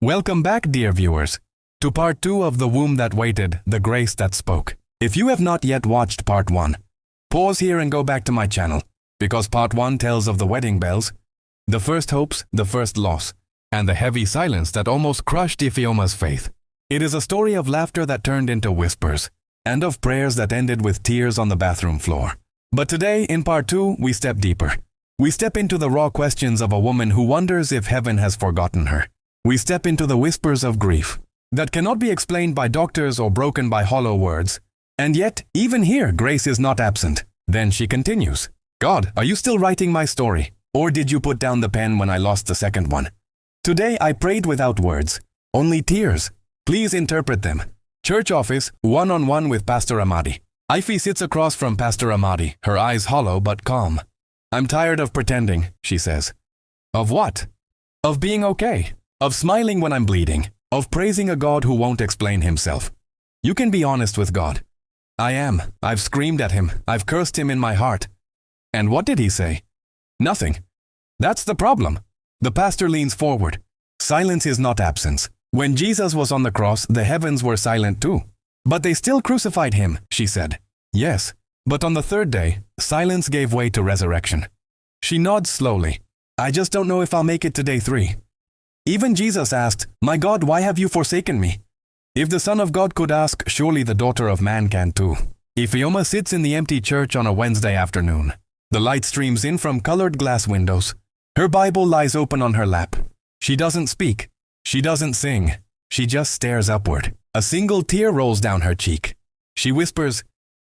Welcome back, dear viewers, to part 2 of The Womb That Waited, The Grace That Spoke. If you have not yet watched part 1, pause here and go back to my channel, because part 1 tells of the wedding bells, the first hopes, the first loss, and the heavy silence that almost crushed Ifeoma's faith. It is a story of laughter that turned into whispers, and of prayers that ended with tears on the bathroom floor. But today, in part 2, we step deeper. We step into the raw questions of a woman who wonders if heaven has forgotten her. We step into the whispers of grief that cannot be explained by doctors or broken by hollow words. And yet, even here, grace is not absent. Then she continues, God, are you still writing my story? Or did you put down the pen when I lost the second one? Today I prayed without words, only tears. Please interpret them. Church office, one-on-one with Pastor Amadi. Ife sits across from Pastor Amadi, her eyes hollow but calm. I'm tired of pretending, she says. Of what? Of being okay. Of smiling when I'm bleeding. Of praising a God who won't explain himself. You can be honest with God. I am. I've screamed at him. I've cursed him in my heart. And what did he say? Nothing. That's the problem. The pastor leans forward. Silence is not absence. When Jesus was on the cross, the heavens were silent too. But they still crucified him, she said. Yes, but on the third day, silence gave way to resurrection. She nods slowly. I just don't know if I'll make it to day 3. Even Jesus asked, My God, why have you forsaken me? If the Son of God could ask, surely the daughter of man can too. Ifeoma sits in the empty church on a Wednesday afternoon. The light streams in from colored glass windows. Her Bible lies open on her lap. She doesn't speak. She doesn't sing. She just stares upward. A single tear rolls down her cheek. She whispers,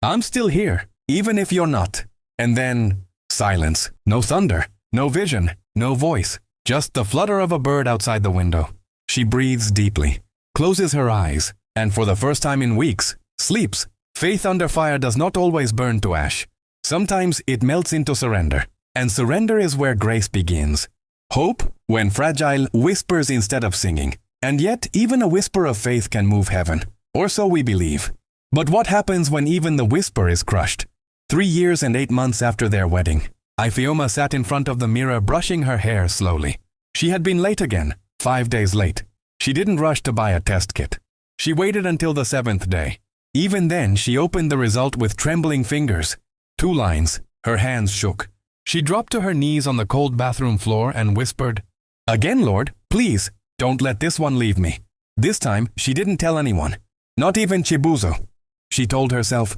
I'm still here, even if you're not. And then, silence. No thunder. No vision. No voice. Just the flutter of a bird outside the window. She breathes deeply, closes her eyes, and for the first time in weeks, sleeps. Faith under fire does not always burn to ash. Sometimes it melts into surrender. And surrender is where grace begins. Hope, when fragile, whispers instead of singing. And yet, even a whisper of faith can move heaven. Or so we believe. But what happens when even the whisper is crushed? 3 years and 8 months after their wedding, Ifeoma sat in front of the mirror brushing her hair slowly. She had been late again, 5 days late. She didn't rush to buy a test kit. She waited until the 7th day. Even then, she opened the result with trembling fingers. 2 lines. Her hands shook. She dropped to her knees on the cold bathroom floor and whispered, Again, Lord, please, don't let this one leave me. This time, she didn't tell anyone. Not even Chibuzo. She told herself,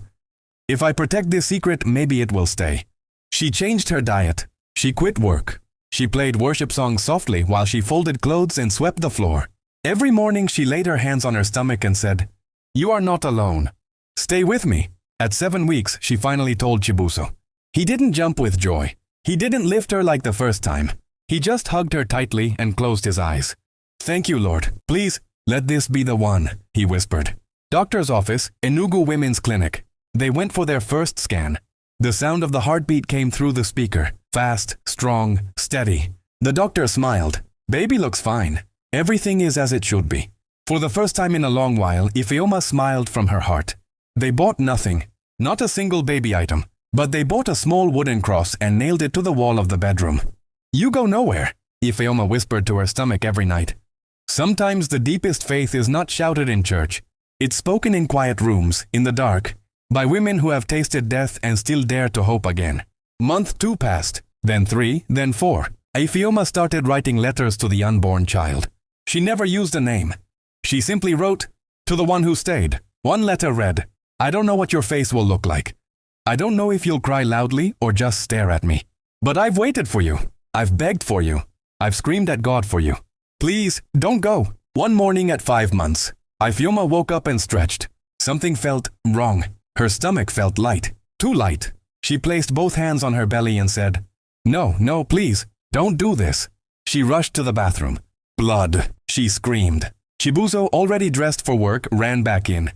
if I protect this secret, maybe it will stay. She changed her diet. She quit work. She played worship songs softly while she folded clothes and swept the floor. Every morning she laid her hands on her stomach and said, You are not alone. Stay with me. At 7 weeks, she finally told Chibuzo. He didn't jump with joy. He didn't lift her like the first time. He just hugged her tightly and closed his eyes. Thank you, Lord. Please, let this be the one, he whispered. Doctor's office, Enugu Women's Clinic. They went for their first scan. The sound of the heartbeat came through the speaker. Fast, strong, steady. The doctor smiled. Baby looks fine. Everything is as it should be. For the first time in a long while, Ifeoma smiled from her heart. They bought nothing. Not a single baby item. But they bought a small wooden cross and nailed it to the wall of the bedroom. You go nowhere, Ifeoma whispered to her stomach every night. Sometimes the deepest faith is not shouted in church. It's spoken in quiet rooms, in the dark, by women who have tasted death and still dare to hope again. Month 2 passed, then 3, then 4. Ifeoma started writing letters to the unborn child. She never used a name. She simply wrote, To the one who stayed. One letter read, I don't know what your face will look like. I don't know if you'll cry loudly or just stare at me. But I've waited for you. I've begged for you. I've screamed at God for you. Please, don't go. One morning at 5 months, Ifeoma woke up and stretched. Something felt wrong. Her stomach felt light. Too light. She placed both hands on her belly and said, No, please, don't do this. She rushed to the bathroom. Blood, she screamed. Chibuzo, already dressed for work, ran back in.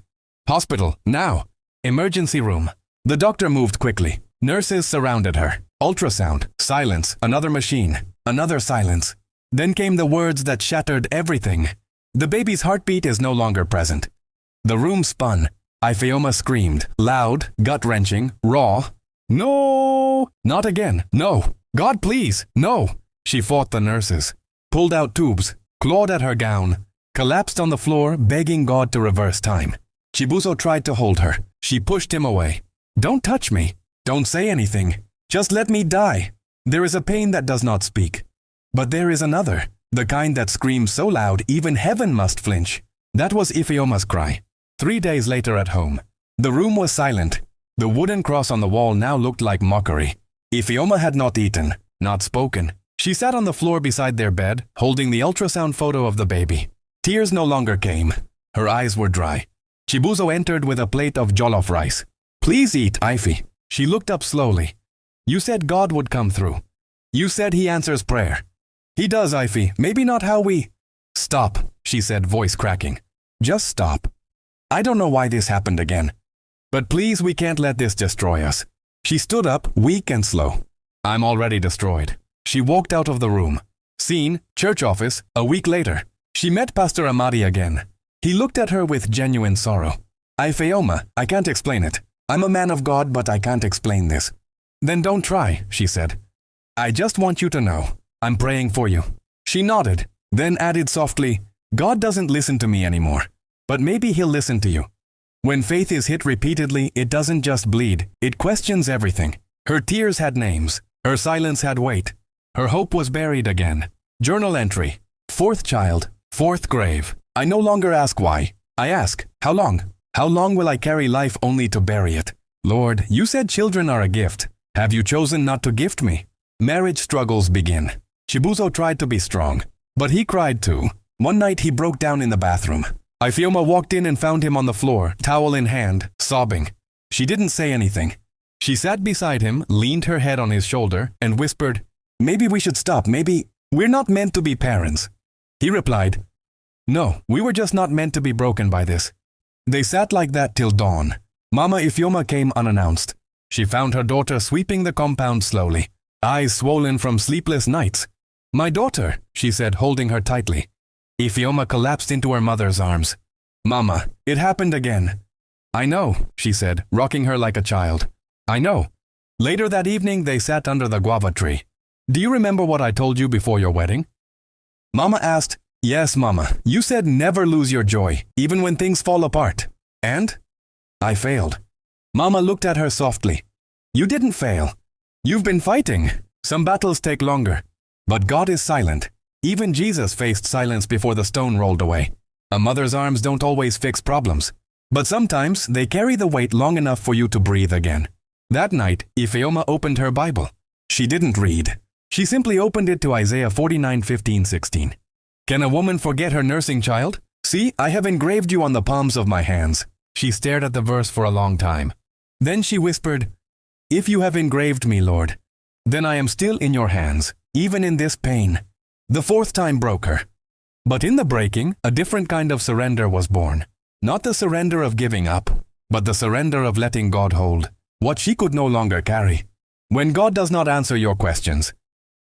Hospital, now. Emergency room. The doctor moved quickly. Nurses surrounded her. Ultrasound, silence, another machine, another silence. Then came the words that shattered everything. The baby's heartbeat is no longer present. The room spun. Ifeoma screamed, loud, gut-wrenching, raw. No! Not again. No! God, please! No! She fought the nurses. Pulled out tubes. clawed at her gown, collapsed on the floor, begging God to reverse time. Chibuzo tried to hold her. She pushed him away. "Don't touch me. Don't say anything. Just let me die. There is a pain that does not speak. But there is another, the kind that screams so loud even heaven must flinch." That was Ifeoma's cry. 3 days later at home, the room was silent. The wooden cross on the wall now looked like mockery. Ifeoma had not eaten, not spoken. She sat on the floor beside their bed, holding the ultrasound photo of the baby. Tears no longer came. Her eyes were dry. Chibuzo entered with a plate of jollof rice. "Please eat, Ife." She looked up slowly. "You said God would come through. You said he answers prayer." "He does, Ife. Maybe not how we—" "Stop," she said, voice cracking. "Just stop. I don't know why this happened again. But please, we can't let this destroy us." She stood up, weak and slow. "I'm already destroyed." She walked out of the room. Scene, church office, a week later. She met Pastor Amadi again. He looked at her with genuine sorrow. "Ifeoma, I can't explain it. I'm a man of God, but I can't explain this." "Then don't try," she said. "I just want you to know. I'm praying for you." She nodded, then added softly, "God doesn't listen to me anymore. But maybe he'll listen to you." When faith is hit repeatedly, it doesn't just bleed, it questions everything. Her tears had names. Her silence had weight. Her hope was buried again. Journal entry. 4th child, 4th grave. I no longer ask why. I ask, how long? How long will I carry life only to bury it? Lord, you said children are a gift. Have you chosen not to gift me? Marriage struggles begin. Chibuzo tried to be strong, but he cried too. One night he broke down in the bathroom. Ifeoma walked in and found him on the floor, towel in hand, sobbing. She didn't say anything. She sat beside him, leaned her head on his shoulder, and whispered, "Maybe we should stop, maybe we're not meant to be parents." He replied, "No, we were just not meant to be broken by this." They sat like that till dawn. Mama Ifeoma came unannounced. She found her daughter sweeping the compound slowly, eyes swollen from sleepless nights. "My daughter," she said, holding her tightly. Ifeoma collapsed into her mother's arms. "Mama, it happened again." "I know," she said, rocking her like a child. "I know." Later that evening, they sat under the guava tree. "Do you remember what I told you before your wedding?" Mama asked. "Yes, Mama. You said never lose your joy, even when things fall apart." "And?" "I failed." Mama looked at her softly. "You didn't fail. You've been fighting. Some battles take longer. But God is silent. Even Jesus faced silence before the stone rolled away. A mother's arms don't always fix problems, but sometimes they carry the weight long enough for you to breathe again." That night, Ifeoma opened her Bible. She didn't read. She simply opened it to Isaiah 49:15-16. "Can a woman forget her nursing child? See, I have engraved you on the palms of my hands." She stared at the verse for a long time. Then she whispered, "If you have engraved me, Lord, then I am still in your hands, even in this pain." The 4th time broke her. But in the breaking, a different kind of surrender was born. Not the surrender of giving up, but the surrender of letting God hold what she could no longer carry. When God does not answer your questions,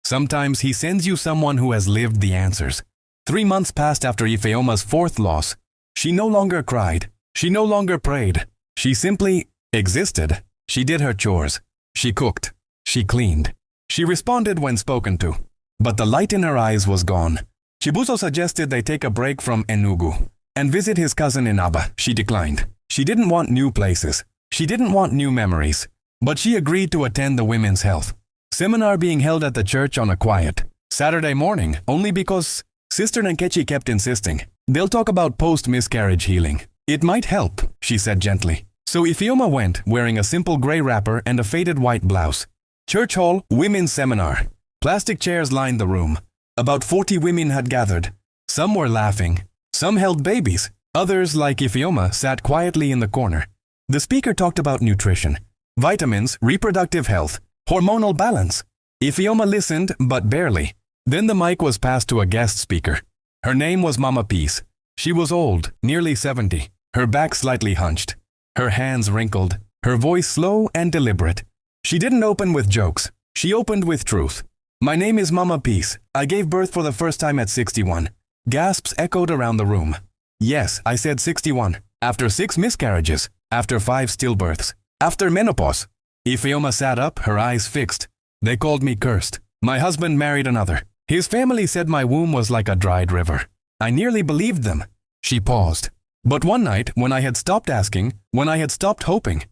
sometimes he sends you someone who has lived the answers. 3 months passed after Ifeoma's 4th loss. She no longer cried. She no longer prayed. She simply existed. She did her chores. She cooked. She cleaned. She responded when spoken to. But the light in her eyes was gone. Chibuzo suggested they take a break from Enugu and visit his cousin in Aba. She declined. She didn't want new places. She didn't want new memories. But she agreed to attend the women's health seminar being held at the church on a quiet Saturday morning, only because Sister Nkechi kept insisting. "They'll talk about post-miscarriage healing. It might help," she said gently. So Ifeoma went, wearing a simple gray wrapper and a faded white blouse. Church hall, women's seminar. Plastic chairs lined the room. About 40 women had gathered. Some were laughing. Some held babies. Others, like Ifeoma, sat quietly in the corner. The speaker talked about nutrition, vitamins, reproductive health, hormonal balance. Ifeoma listened, but barely. Then the mic was passed to a guest speaker. Her name was Mama Peace. She was old, nearly 70, her back slightly hunched, her hands wrinkled, her voice slow and deliberate. She didn't open with jokes. She opened with truth. "My name is Mama Peace. I gave birth for the first time at 61. Gasps echoed around the room. "Yes, I said 61. After 6 miscarriages. After 5 stillbirths. After menopause." Ifeoma sat up, her eyes fixed. "They called me cursed. My husband married another. His family said my womb was like a dried river. I nearly believed them. She paused. But one night, when I had stopped asking, when I had stopped hoping,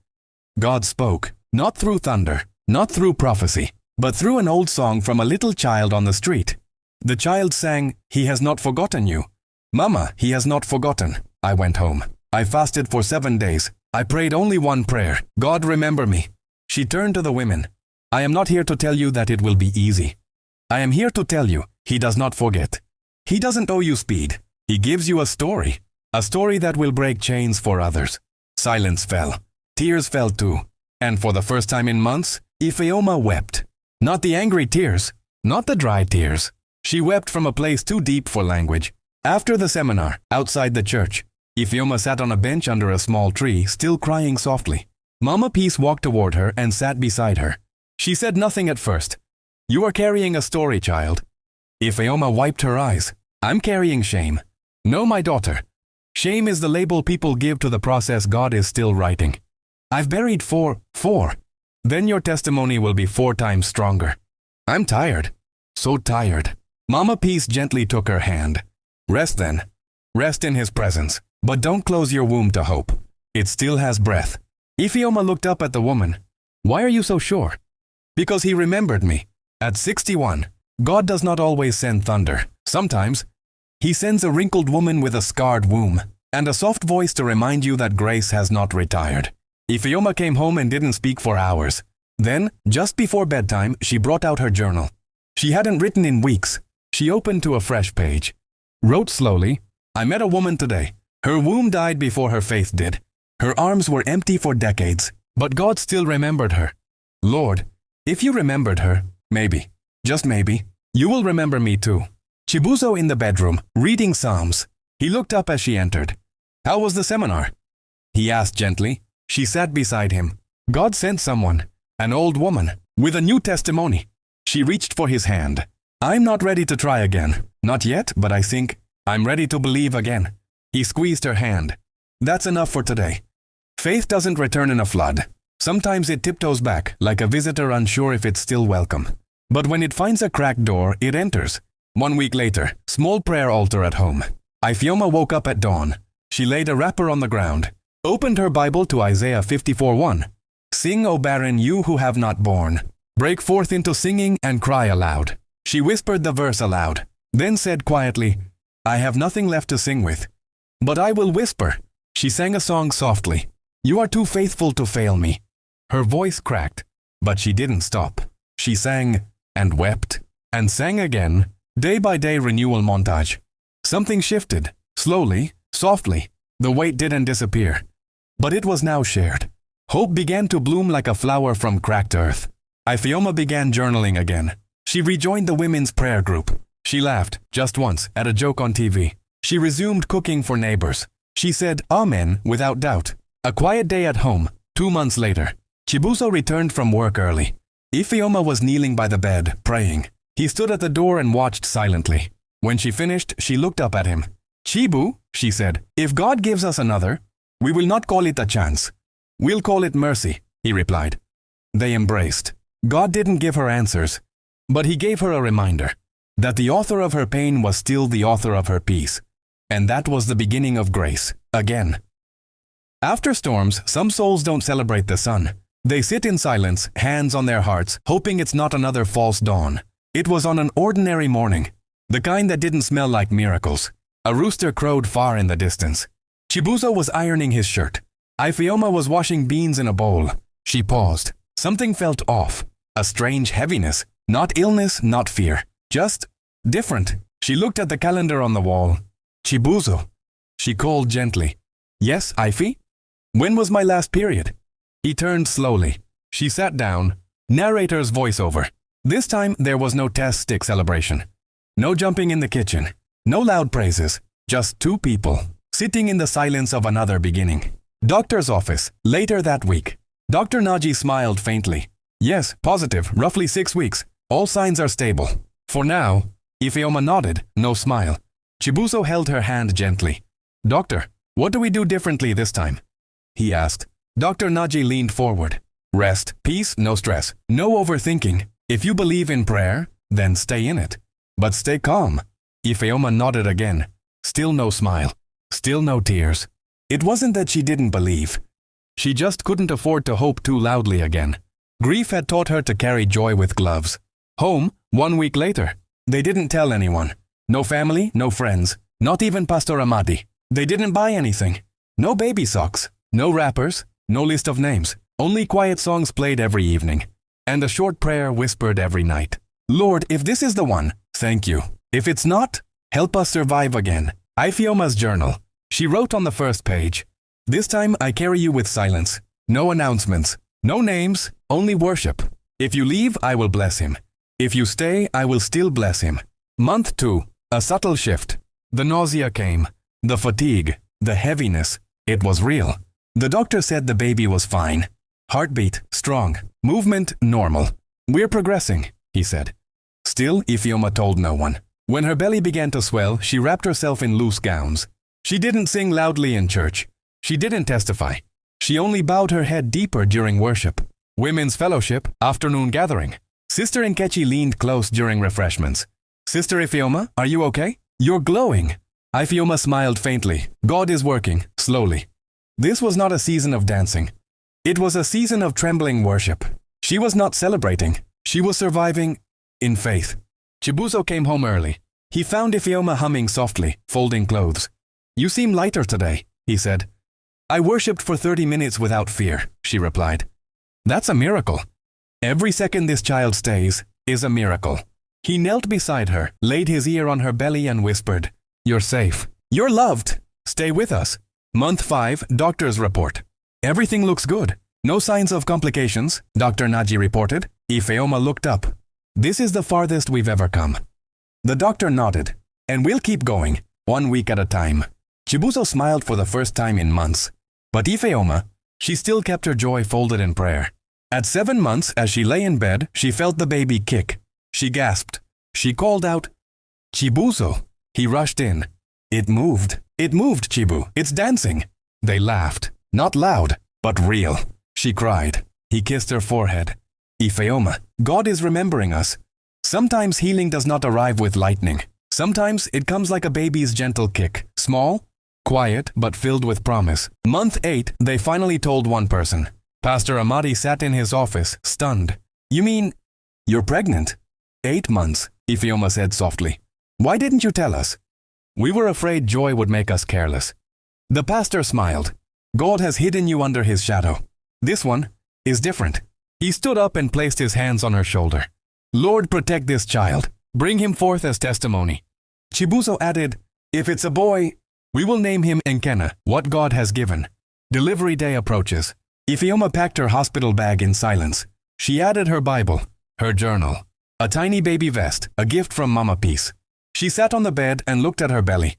God spoke, not through thunder, not through prophecy, but through an old song from a little child on the street. The child sang, "He has not forgotten you." "Mama, he has not forgotten." I went home. I fasted for 7 days. I prayed only one prayer, "God, remember me." She turned to the women. "I am not here to tell you that it will be easy. I am here to tell you, he does not forget. He doesn't owe you speed. He gives you a story that will break chains for others." Silence fell. Tears fell too. And for the first time in months, Ifeoma wept. Not the angry tears, not the dry tears. She wept from a place too deep for language. After the seminar, outside the church, Ifeoma sat on a bench under a small tree, still crying softly. Mama Peace walked toward her and sat beside her. She said nothing at first. "You are carrying a story, child." Ifeoma wiped her eyes. "I'm carrying shame." "No, my daughter. Shame is the label people give to the process God is still writing. I've buried four. Then your testimony will be 4 times stronger." "I'm tired. So tired." Mama Peace gently took her hand. "Rest then. Rest in his presence. But don't close your womb to hope. It still has breath." Ifeoma looked up at the woman. "Why are you so sure?" "Because he remembered me. At 61, God does not always send thunder. Sometimes, he sends a wrinkled woman with a scarred womb and a soft voice to remind you that grace has not retired." Ifeoma came home and didn't speak for hours. Then, just before bedtime, she brought out her journal. She hadn't written in weeks. She opened to a fresh page. Wrote slowly, "I met a woman today. Her womb died before her faith did. Her arms were empty for decades, but God still remembered her. Lord, if you remembered her, maybe, just maybe, you will remember me too." Chibuzo in the bedroom, reading Psalms. He looked up as she entered. "How was the seminar?" he asked gently. She sat beside him. "God sent someone, an old woman, with a new testimony." She reached for his hand. "I'm not ready to try again. Not yet, but I think I'm ready to believe again." He squeezed her hand. "That's enough for today. Faith doesn't return in a flood. Sometimes it tiptoes back, like a visitor unsure if it's still welcome. But when it finds a cracked door, it enters." 1 week later, small prayer altar at home. Ifeoma woke up at dawn. She laid a wrapper on the ground, opened her Bible to Isaiah 54:1. "Sing, O barren, you who have not borne. Break forth into singing and cry aloud." She whispered the verse aloud, then said quietly, "I have nothing left to sing with, but I will whisper." She sang a song softly. "You are too faithful to fail me." Her voice cracked, but she didn't stop. She sang and wept and sang again. Day by day renewal montage. Something shifted, slowly, softly. The weight didn't disappear, but it was now shared. Hope began to bloom like a flower from cracked earth. Ifeoma began journaling again. She rejoined the women's prayer group. She laughed, just once, at a joke on TV. She resumed cooking for neighbors. She said amen without doubt. A quiet day at home. 2 months later, Chibuzo returned from work early. Ifeoma was kneeling by the bed, praying. He stood at the door and watched silently. When she finished, she looked up at him. "Chibu," she said, "if God gives us another, we will not call it a chance. We'll call it mercy," he replied. They embraced. God didn't give her answers, but he gave her a reminder that the author of her pain was still the author of her peace. And that was the beginning of grace, again. After storms, some souls don't celebrate the sun. They sit in silence, hands on their hearts, hoping it's not another false dawn. It was on an ordinary morning, the kind that didn't smell like miracles. A rooster crowed far in the distance. Chibuzo was ironing his shirt. Ifeoma was washing beans in a bowl. She paused. Something felt off. A strange heaviness. Not illness, not fear. Just different. She looked at the calendar on the wall. "Chibuzo," she called gently. "Yes, Ife? When was my last period?" He turned slowly. She sat down. Narrator's voiceover. This time there was no test stick celebration. No jumping in the kitchen. No loud praises. Just 2 people, sitting in the silence of another beginning. Doctor's office, later that week. Dr. Naji smiled faintly. "Yes, positive, roughly 6 weeks. All signs are stable. For now." Ifeoma nodded, no smile. Chibuzo held her hand gently. "Doctor, what do we do differently this time?" he asked. Dr. Naji leaned forward. "Rest, peace, no stress, no overthinking. If you believe in prayer, then stay in it. But stay calm. Ifeoma nodded again. Still no smile. Still no tears. It wasn't that she didn't believe. She just couldn't afford to hope too loudly again. Grief had taught her to carry joy with gloves. Home, 1 week later. They didn't tell anyone. No family, no friends. Not even Pastor Amati. They didn't buy anything. No baby socks. No wrappers. No list of names. Only quiet songs played every evening. And a short prayer whispered every night. Lord, if this is the one, thank you. If it's not, help us survive again. Ifeoma's journal. She wrote on the first page, "This time I carry you with silence. No announcements. No names. Only worship. If you leave, I will bless him. If you stay, I will still bless him." Month 2. A subtle shift. The nausea came. The fatigue. The heaviness. It was real. The doctor said the baby was fine. Heartbeat, strong. Movement, normal. "We're progressing," he said. Still, Ifeoma told no one. When her belly began to swell, she wrapped herself in loose gowns. She didn't sing loudly in church. She didn't testify. She only bowed her head deeper during worship. Women's fellowship, afternoon gathering. Sister Nkechi leaned close during refreshments. "Sister Ifeoma, are you okay? You're glowing." Ifeoma smiled faintly. God is working, slowly. This was not a season of dancing. It was a season of trembling worship. She was not celebrating. She was surviving in faith. Chibuzo came home early. He found Ifeoma humming softly, folding clothes. "You seem lighter today," he said. "I worshipped for 30 minutes without fear," she replied. "That's a miracle. Every second this child stays is a miracle." He knelt beside her, laid his ear on her belly and whispered, "You're safe. You're loved. Stay with us." Month 5, doctor's report. "Everything looks good. No signs of complications," Dr. Naji reported. Ifeoma looked up. "This is the farthest we've ever come." The doctor nodded. "And we'll keep going, 1 week at a time." Chibuzo smiled for the first time in months. But Ifeoma, she still kept her joy folded in prayer. At 7 months, as she lay in bed, she felt the baby kick. She gasped. She called out, "Chibuzo." He rushed in. "It moved. It moved, Chibu. It's dancing." They laughed. Not loud, but real. She cried. He kissed her forehead. "Ifeoma, God is remembering us. Sometimes healing does not arrive with lightning. Sometimes it comes like a baby's gentle kick. Small, quiet, but filled with promise." Month 8, they finally told one person. Pastor Amati sat in his office, stunned. "You mean, you're pregnant?" 8 months, Ifeoma said softly. "Why didn't you tell us?" "We were afraid joy would make us careless." The pastor smiled. "God has hidden you under his shadow. This one is different." He stood up and placed his hands on her shoulder. "Lord, protect this child. Bring him forth as testimony." Chibuzo added, "If it's a boy, we will name him Nkena, what God has given." Delivery day approaches. Ifeoma packed her hospital bag in silence. She added her Bible, her journal, a tiny baby vest, a gift from Mama Peace. She sat on the bed and looked at her belly.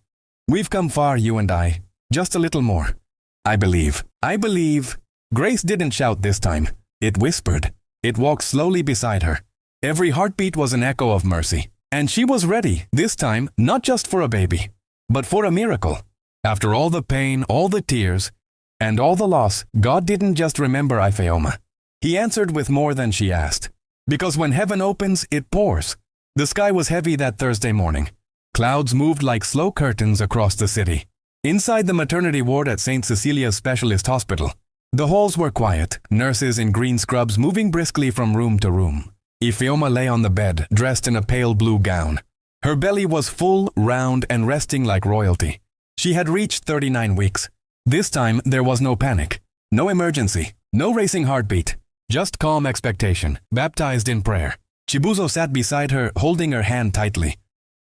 "We've come far, you and I. Just a little more. I believe. I believe." Grace didn't shout this time. It whispered. It walked slowly beside her. Every heartbeat was an echo of mercy. And she was ready, this time, not just for a baby, but for a miracle. After all the pain, all the tears, and all the loss, God didn't just remember Ifeoma. He answered with more than she asked. Because when heaven opens, it pours. The sky was heavy that Thursday morning. Clouds moved like slow curtains across the city. Inside the maternity ward at St. Cecilia's Specialist Hospital, the halls were quiet, nurses in green scrubs moving briskly from room to room. Ifeoma lay on the bed, dressed in a pale blue gown. Her belly was full, round, and resting like royalty. She had reached 39 weeks. This time, there was no panic, no emergency, no racing heartbeat, just calm expectation, baptized in prayer. Chibuzo sat beside her, holding her hand tightly.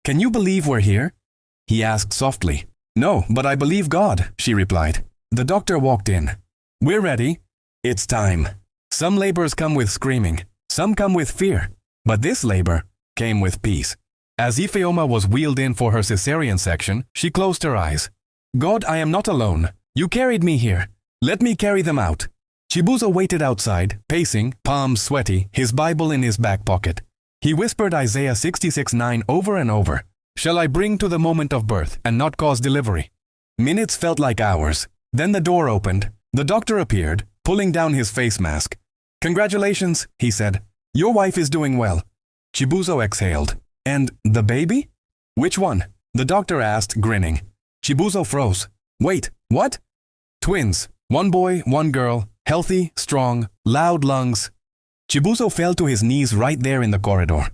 "Can you believe we're here?" he asked softly. "No, but I believe God," she replied. The doctor walked in. "We're ready. It's time." Some labors come with screaming. Some come with fear. But this labor came with peace. As Ifeoma was wheeled in for her cesarean section, she closed her eyes. "God, I am not alone. You carried me here. Let me carry them out." Chibuzo waited outside, pacing, palms sweaty, his Bible in his back pocket. He whispered Isaiah 66:9 over and over. "Shall I bring to the moment of birth and not cause delivery?" Minutes felt like hours. Then the door opened. The doctor appeared, pulling down his face mask. "Congratulations," he said. "Your wife is doing well." Chibuzo exhaled. And the baby? Which one? The doctor asked, grinning. Chibuzo froze. Wait, what? Twins. One boy, one girl. Healthy, strong, loud lungs. Chibuzo fell to his knees right there in the corridor.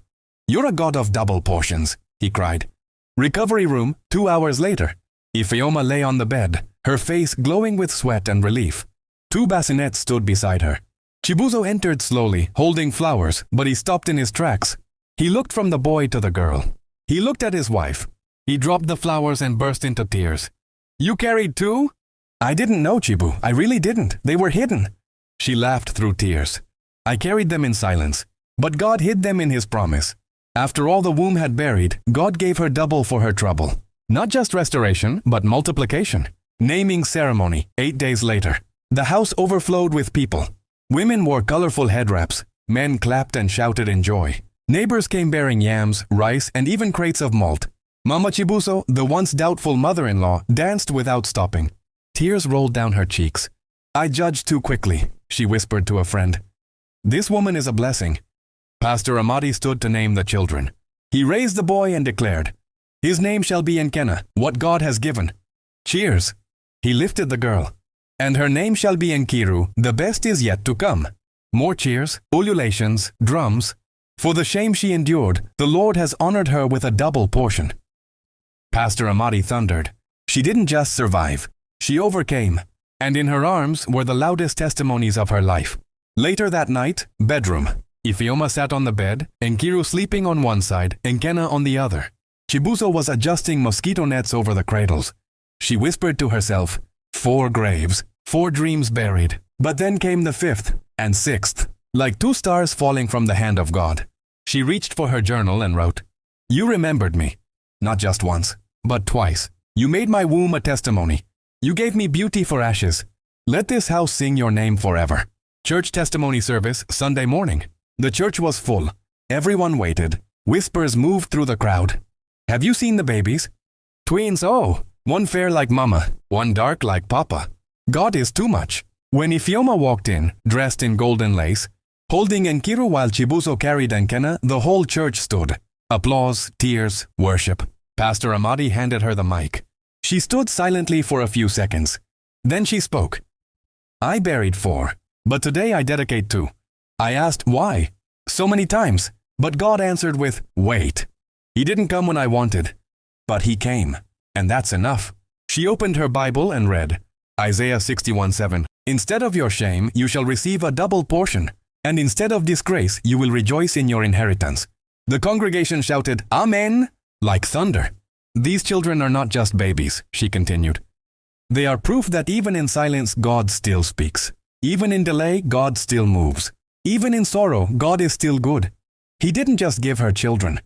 You're a god of double portions, he cried. Recovery room, 2 hours later. Ifeoma lay on the bed, her face glowing with sweat and relief. 2 bassinets stood beside her. Chibuzo entered slowly, holding flowers, but he stopped in his tracks. He looked from the boy to the girl. He looked at his wife. He dropped the flowers and burst into tears. You carried 2? I didn't know, Chibu. I really didn't. They were hidden. She laughed through tears. I carried them in silence, but God hid them in His promise. After all the womb had buried, God gave her double for her trouble. Not just restoration, but multiplication. Naming ceremony, 8 days later. The house overflowed with people. Women wore colorful head wraps. Men clapped and shouted in joy. Neighbors came bearing yams, rice, and even crates of malt. Mama Chibuzo, the once doubtful mother-in-law, danced without stopping. Tears rolled down her cheeks. I judged too quickly, she whispered to a friend. This woman is a blessing. Pastor Amadi stood to name the children. He raised the boy and declared, His name shall be Nkena, what God has given. Cheers. He lifted the girl. And her name shall be Nkiru, the best is yet to come. More cheers, ululations, drums. For the shame she endured, the Lord has honored her with a double portion. Pastor Amadi thundered. She didn't just survive. She overcame. And in her arms were the loudest testimonies of her life. Later that night, bedroom. Ifeoma sat on the bed, Nkiru sleeping on one side, Nkena on the other. Chibuzo was adjusting mosquito nets over the cradles. She whispered to herself, 4 graves, 4 dreams buried. But then came the 5th and 6th, like 2 stars falling from the hand of God. She reached for her journal and wrote, You remembered me. Not just once, but twice. You made my womb a testimony. You gave me beauty for ashes. Let this house sing your name forever. Church testimony service, Sunday morning. The church was full. Everyone waited. Whispers moved through the crowd. Have you seen the babies? Twins, oh. One fair like mama, one dark like papa. God is too much. When Ifeoma walked in, dressed in golden lace, holding Nkiru while Chibuzo carried Nkena, the whole church stood. Applause, tears, worship. Pastor Amadi handed her the mic. She stood silently for a few seconds. Then she spoke. I buried 4, but today I dedicate 2. I asked why, so many times, but God answered with, wait. He didn't come when I wanted, but He came, and that's enough. She opened her Bible and read, Isaiah 61:7. Instead of your shame, you shall receive a double portion, and instead of disgrace, you will rejoice in your inheritance. The congregation shouted, Amen, like thunder. These children are not just babies, she continued. They are proof that even in silence, God still speaks. Even in delay, God still moves. Even in sorrow, God is still good. He didn't just give her children.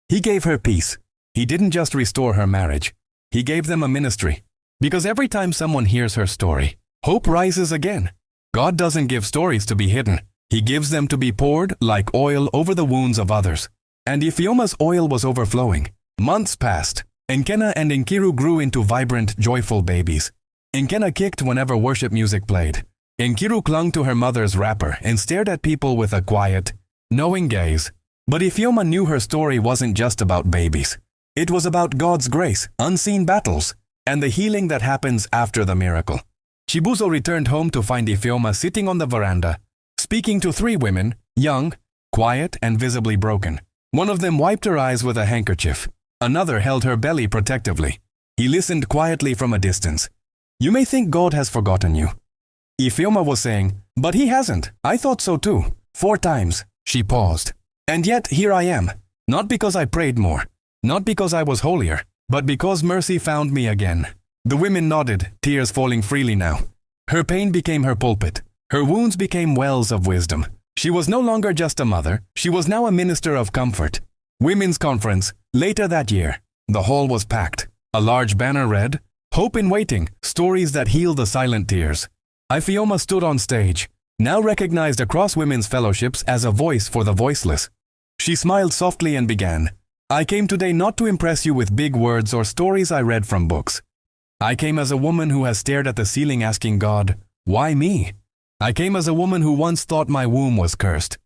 He gave her peace. He didn't just restore her marriage. He gave them a ministry. Because every time someone hears her story, hope rises again. God doesn't give stories to be hidden. He gives them to be poured like oil over the wounds of others. And Ifeoma's oil was overflowing. Months passed. Nkena and Nkiru grew into vibrant, joyful babies. Nkena kicked whenever worship music played. Nkiru clung to her mother's wrapper and stared at people with a quiet, knowing gaze. But Ifeoma knew her story wasn't just about babies. It was about God's grace, unseen battles, and the healing that happens after the miracle. Chibuzo returned home to find Ifeoma sitting on the veranda, speaking to 3 women, young, quiet, and visibly broken. One of them wiped her eyes with a handkerchief. Another held her belly protectively. He listened quietly from a distance. You may think God has forgotten you. Ifeoma was saying, but He hasn't. I thought so too. 4 times. She paused. And yet here I am. Not because I prayed more. Not because I was holier. But because mercy found me again. The women nodded, tears falling freely now. Her pain became her pulpit. Her wounds became wells of wisdom. She was no longer just a mother. She was now a minister of comfort. Women's conference. Later that year. The hall was packed. A large banner read, Hope in Waiting, Stories that Heal the Silent Tears. Ifeoma stood on stage, now recognized across women's fellowships as a voice for the voiceless. She smiled softly and began, I came today not to impress you with big words or stories I read from books. I came as a woman who has stared at the ceiling asking God, why me? I came as a woman who once thought my womb was cursed.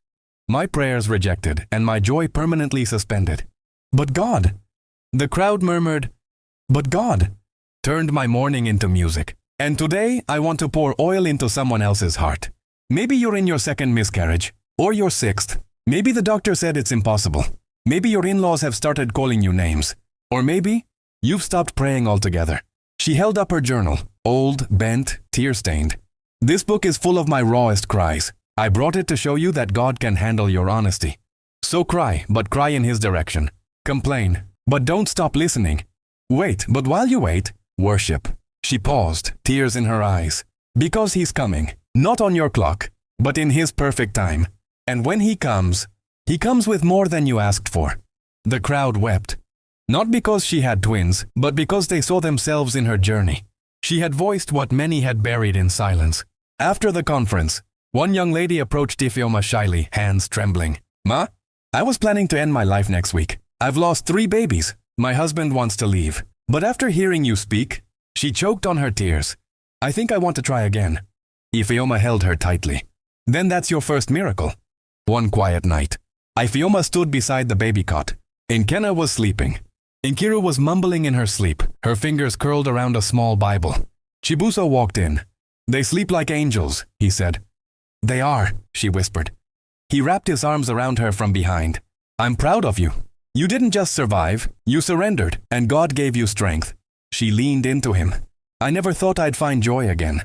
My prayers rejected and my joy permanently suspended. But God. The crowd murmured, but God turned my mourning into music. And today I want to pour oil into someone else's heart. Maybe you're in your second miscarriage, or your sixth. Maybe the doctor said it's impossible. Maybe your in-laws have started calling you names. Or maybe you've stopped praying altogether. She held up her journal, old, bent, tear-stained. This book is full of my rawest cries. I brought it to show you that God can handle your honesty. So cry, but cry in His direction. Complain, but don't stop listening. Wait, but while you wait, worship. She paused, tears in her eyes. Because He's coming, not on your clock, but in His perfect time. And when He comes with more than you asked for. The crowd wept. Not because she had twins, but because they saw themselves in her journey. She had voiced what many had buried in silence. After the conference, one young lady approached Ifeoma shyly, hands trembling. Ma, I was planning to end my life next week. I've lost 3 babies. My husband wants to leave. But after hearing you speak, she choked on her tears. I think I want to try again. Ifeoma held her tightly. Then that's your first miracle. One quiet night, Ifeoma stood beside the baby cot. Nkena was sleeping. Nkiru was mumbling in her sleep, her fingers curled around a small Bible. Chibuzo walked in. They sleep like angels, he said. They are, she whispered. He wrapped his arms around her from behind. I'm proud of you. You didn't just survive, you surrendered, and God gave you strength. She leaned into him. I never thought I'd find joy again.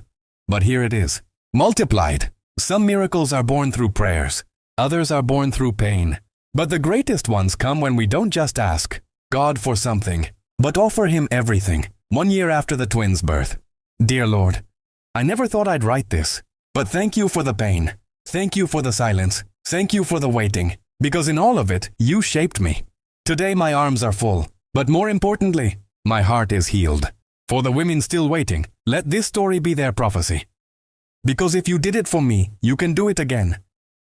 But here it is. Multiplied. Some miracles are born through prayers. Others are born through pain. But the greatest ones come when we don't just ask God for something, but offer Him everything. 1 year after the twins' birth. Dear Lord, I never thought I'd write this, but thank you for the pain. Thank you for the silence. Thank you for the waiting, because in all of it, you shaped me. Today my arms are full, but more importantly, my heart is healed. For the women still waiting, let this story be their prophecy. Because if you did it for me, you can do it again.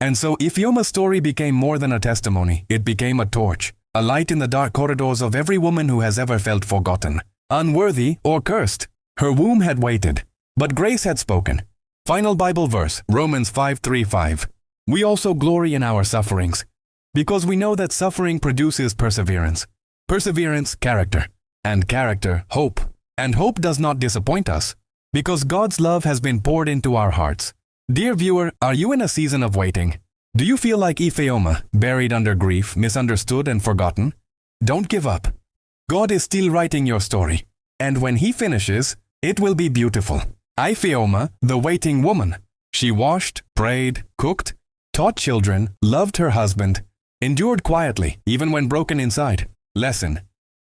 And so Ifeoma's story became more than a testimony. It became a torch, a light in the dark corridors of every woman who has ever felt forgotten, unworthy or cursed. Her womb had waited, but grace had spoken. Final Bible verse, Romans 5:3-5. We also glory in our sufferings, because we know that suffering produces perseverance. Perseverance, character. And character, hope. And hope does not disappoint us, because God's love has been poured into our hearts. Dear viewer, are you in a season of waiting? Do you feel like Ifeoma, buried under grief, misunderstood and forgotten? Don't give up. God is still writing your story. And when He finishes, it will be beautiful. Ifeoma, the waiting woman. She washed, prayed, cooked, taught children, loved her husband, endured quietly, even when broken inside. Lesson.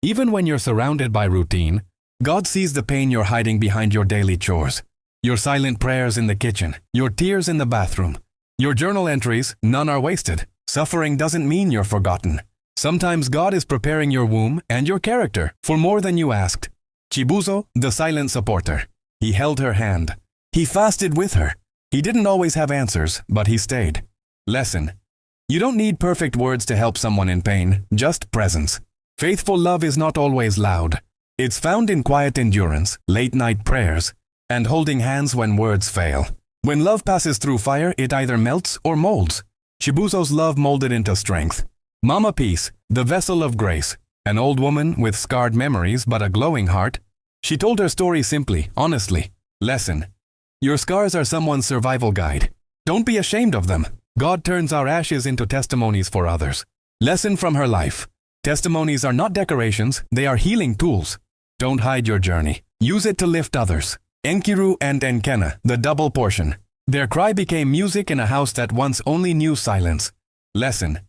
Even when you're surrounded by routine, God sees the pain you're hiding behind your daily chores. Your silent prayers in the kitchen, your tears in the bathroom, your journal entries, none are wasted. Suffering doesn't mean you're forgotten. Sometimes God is preparing your womb and your character for more than you asked. Chibuzo, the silent supporter. He held her hand. He fasted with her. He didn't always have answers, but he stayed. Lesson. You don't need perfect words to help someone in pain, just presence. Faithful love is not always loud. It's found in quiet endurance, late-night prayers, and holding hands when words fail. When love passes through fire, it either melts or molds. Chibuzo's love molded into strength. Mama Peace, the vessel of grace, an old woman with scarred memories but a glowing heart. She told her story simply, honestly. Lesson. Your scars are someone's survival guide. Don't be ashamed of them. God turns our ashes into testimonies for others. Lesson from her life. Testimonies are not decorations, they are healing tools. Don't hide your journey. Use it to lift others. Nkiru and Nkena, the double portion. Their cry became music in a house that once only knew silence. Lesson.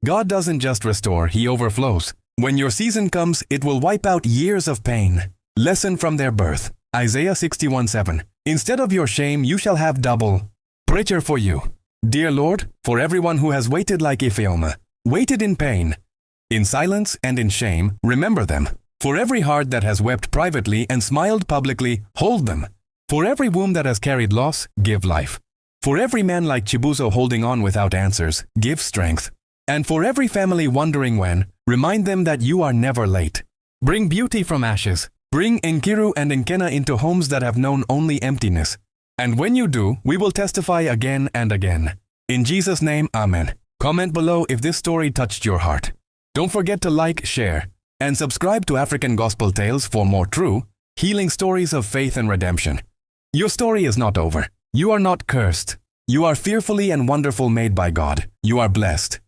God doesn't just restore, He overflows. When your season comes, it will wipe out years of pain. Lesson from their birth. Isaiah 61:7. Instead of your shame, you shall have double. Preacher for you. Dear Lord, for everyone who has waited like Ifeoma, waited in pain, in silence and in shame, remember them. For every heart that has wept privately and smiled publicly, hold them. For every womb that has carried loss, give life. For every man like Chibuzo holding on without answers, give strength. And for every family wondering when, remind them that you are never late. Bring beauty from ashes. Bring Nkiru and Nkena into homes that have known only emptiness. And when you do, we will testify again and again. In Jesus' name, Amen. Comment below if this story touched your heart. Don't forget to like, share, and subscribe to African Gospel Tales for more true, healing stories of faith and redemption. Your story is not over. You are not cursed. You are fearfully and wonderfully made by God. You are blessed.